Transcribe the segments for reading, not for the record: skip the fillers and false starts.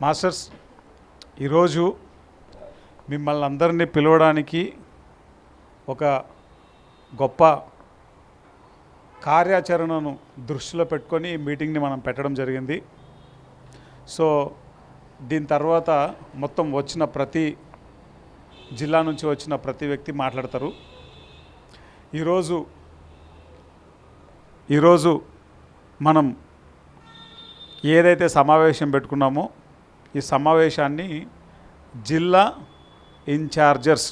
Masters, ఈరోజు మిమ్మల్ని అందరినీ పిలవడానికి ఒక గొప్ప కార్యాచరణను దృష్టిలో పెట్టుకొని ఈ మీటింగ్ని మనం పెట్టడం జరిగింది. సో దీని తర్వాత మొత్తం వచ్చిన ప్రతి జిల్లా నుంచి వచ్చిన ప్రతి వ్యక్తి మాట్లాడతారు. ఈరోజు మనం ఏదైతే సమావేశం పెట్టుకున్నామో ఈ సమావేశాన్ని జిల్లా ఇన్ఛార్జర్స్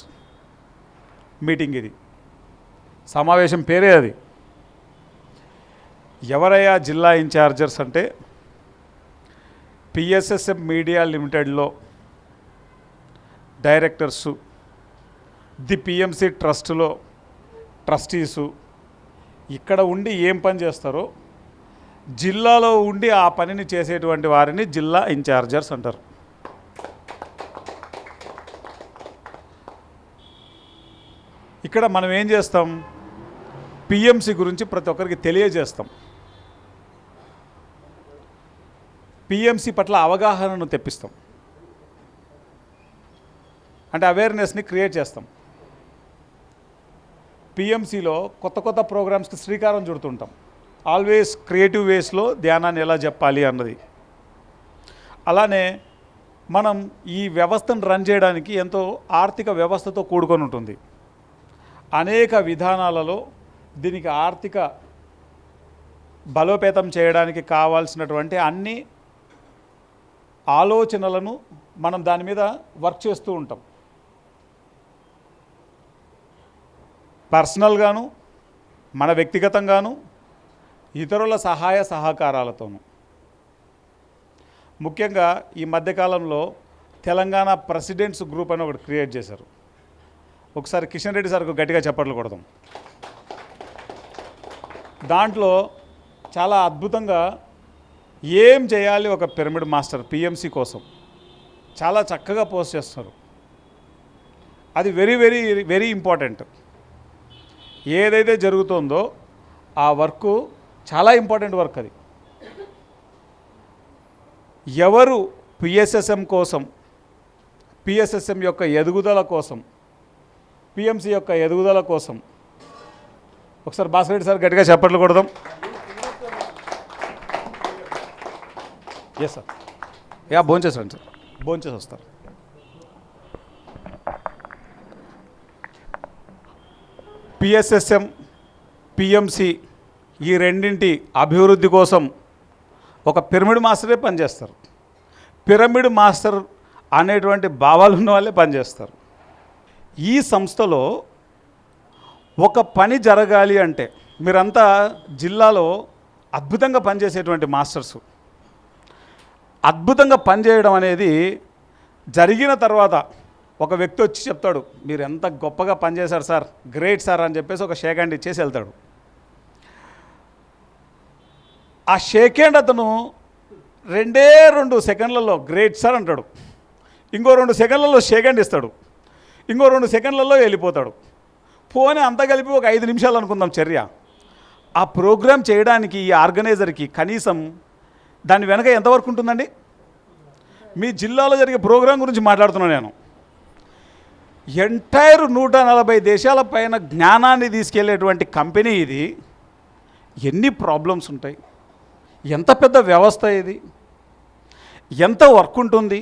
మీటింగ్, ఇది సమావేశం పేరే అది. ఎవరయ్యా జిల్లా ఇన్ఛార్జర్స్ అంటే పిఎస్ఎస్ఎం మీడియా లిమిటెడ్లో డైరెక్టర్సు, ది పిఎంసి ట్రస్టులో ట్రస్టీసు ఇక్కడ ఉండి ఏం పని చేస్తారో జిల్లాలో ఉండి ఆ పనిని చేసేటువంటి వారిని జిల్లా ఇన్ఛార్జర్స్ అంటారు. ఇక్కడ మనం ఏం చేస్తాం, పిఎంసి గురించి ప్రతి ఒక్కరికి తెలియజేస్తాం. పిఎంసి పట్ల అవగాహనను తెప్పిస్తాం, అంటే అవేర్నెస్ని క్రియేట్ చేస్తాం. పిఎంసిలో కొత్త కొత్త ప్రోగ్రామ్స్కి శ్రీకారం చుడుతుంటాం. ఆల్వేస్ క్రియేటివ్ వేస్లో ధ్యానాన్ని ఎలా చెప్పాలి అన్నది. అలానే మనం ఈ వ్యవస్థను రన్ చేయడానికి ఎంతో ఆర్థిక వ్యవస్థతో కూడుకొని ఉంటుంది. అనేక విధానాలలో దీనికి ఆర్థిక బలోపేతం చేయడానికి కావాల్సినటువంటి అన్ని ఆలోచనలను మనం దాని మీద వర్క్ చేస్తూ ఉంటాం. పర్సనల్గాను, మన వ్యక్తిగతంగాను, ఇతరుల సహాయ సహకారాలతోనూ. ముఖ్యంగా ఈ మధ్యకాలంలో తెలంగాణ ప్రెసిడెంట్స్ గ్రూప్ అని ఒకటి క్రియేట్ చేశారు. ఒకసారి కిషన్ రెడ్డి సార్కు గట్టిగా చప్పట్లు కొడదాం. దాంట్లో చాలా అద్భుతంగా ఏం చేయాలి ఒక పిరమిడ్ మాస్టర్ పిఎంసి కోసం చాలా చక్కగా పోస్ట్ చేస్తారు. అది వెరీ వెరీ వెరీ ఇంపార్టెంట్. ఏదైతే జరుగుతుందో ఆ వర్క్ చాలా ఇంపార్టెంట్ వర్క్. అది ఎవరు పిఎస్ఎస్ఎం కోసం, పిఎస్ఎస్ఎం యొక్క ఎదుగుదల కోసం, పిఎంసి యొక్క ఎదుగుదల కోసం ఒకసారి భాస్కర్ రెడ్డి సార్ గట్టిగా చప్పట్లు కొడదాం. ఎస్ సార్, భోంచేసారండి సార్, భోంచేసి వస్తారు. పిఎస్ఎస్ఎం, పిఎంసి ఈ రెండింటి అభివృద్ధి కోసం ఒక పిరమిడ్ మాస్టరే పనిచేస్తారు. పిరమిడ్ మాస్టర్ అనేటువంటి భావాలు ఉన్న వాళ్ళే పనిచేస్తారు. ఈ సంస్థలో ఒక పని జరగాలి అంటే మీరంతా జిల్లాలో అద్భుతంగా పనిచేసేటువంటి మాస్టర్సు. అద్భుతంగా పనిచేయడం అనేది జరిగిన తర్వాత ఒక వ్యక్తి వచ్చి చెప్తాడు, మీరు ఎంత గొప్పగా పనిచేశారు సార్, గ్రేట్ సార్ అని చెప్పేసి ఒక షేక్ హ్యాండ్ ఇచ్చేసి వెళ్తాడు. ఆ షేక్ హ్యాండ్ అతను 2 సెకండ్లలో గ్రేట్ సార్ అంటాడు. ఇంకో 2 సెకండ్లలో షేక్ హ్యాండ్ ఇస్తాడు. ఇంకో 2 సెకండ్లలో వెళ్ళిపోతాడు. పోనీ అంతా కలిపి ఒక 5 నిమిషాలు అనుకుందాం చర్య. ఆ ప్రోగ్రామ్ చేయడానికి ఈ ఆర్గనైజర్కి కనీసం దాని వెనక ఎంతవరకు ఉంటుందండి? మీ జిల్లాలో జరిగే ప్రోగ్రాం గురించి మాట్లాడుతున్నాను నేను. ఎంటైర్ 140 దేశాల పైన జ్ఞానాన్ని తీసుకెళ్లేటువంటి కంపెనీ ఇది. ఎన్ని ప్రాబ్లమ్స్ ఉంటాయి, ఎంత పెద్ద వ్యవస్థ ఇది, ఎంత వర్క్ ఉంటుంది,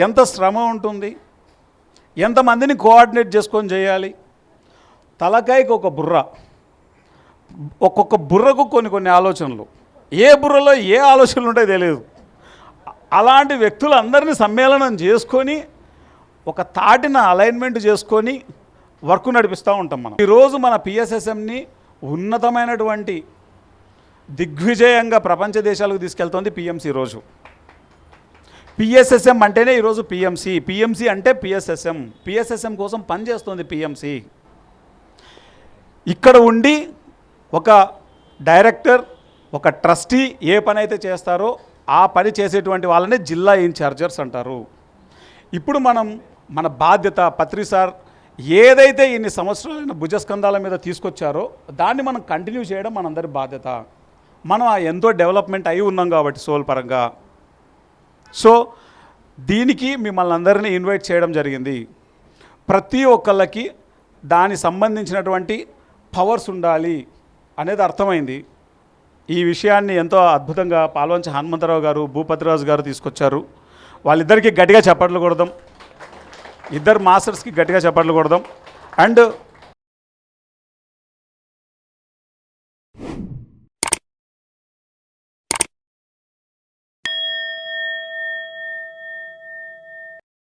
ఎంత శ్రమ ఉంటుంది, ఎంతమందిని కోఆర్డినేట్ చేసుకొని చేయాలి. తలకాయకి ఒక బుర్ర, ఒక్కొక్క బుర్రకు కొన్ని ఆలోచనలు, ఏ బుర్రలో ఏ ఆలోచనలు ఉంటాయో తెలియదు. అలాంటి వ్యక్తులందరినీ సమ్మేళనం చేసుకొని ఒక తాటిన అలైన్మెంట్ చేసుకొని వర్క్ నడిపిస్తూ ఉంటాం మనం. ఈరోజు మన పిఎస్ఎస్ఎంని ఉన్నతమైనటువంటి దిగ్విజయంగా ప్రపంచ దేశాలకు తీసుకెళ్తోంది పిఎంసి. ఈరోజు పిఎస్ఎస్ఎం అంటేనే ఈరోజు పిఎంసి, పిఎంసి అంటే పిఎస్ఎస్ఎం, పిఎస్ఎస్ఎం కోసం పనిచేస్తుంది పిఎంసి. ఇక్కడ ఉండి ఒక డైరెక్టర్, ఒక ట్రస్టీ ఏ పని అయితే చేస్తారో ఆ పని చేసేటువంటి వాళ్ళని జిల్లా ఇన్ఛార్జర్స్ అంటారు. ఇప్పుడు మన బాధ్యత పత్రి సార్ ఏదైతే ఇన్ని సంవత్సరాలైన భుజస్కంధాల మీద తీసుకొచ్చారో దాన్ని మనం కంటిన్యూ చేయడం మనందరి బాధ్యత. మనం ఎంతో డెవలప్మెంట్ అయి ఉన్నాం కాబట్టి సోల్ పరంగా. సో దీనికి మిమ్మల్ని అందరినీ ఇన్వైట్ చేయడం జరిగింది. ప్రతి ఒక్కళ్ళకి దానికి సంబంధించినటువంటి పవర్స్ ఉండాలి అనేది అర్థమైంది. ఈ విషయాన్ని ఎంతో అద్భుతంగా పాల్వంచ హనుమంతరావు గారు, భూపతిరాజు గారు తీసుకొచ్చారు. వాళ్ళిద్దరికీ గట్టిగా చప్పట్లు కొడదాం. ఇద్దరు మాస్టర్స్కి గట్టిగా చప్పట్లు కొడదాం. అండ్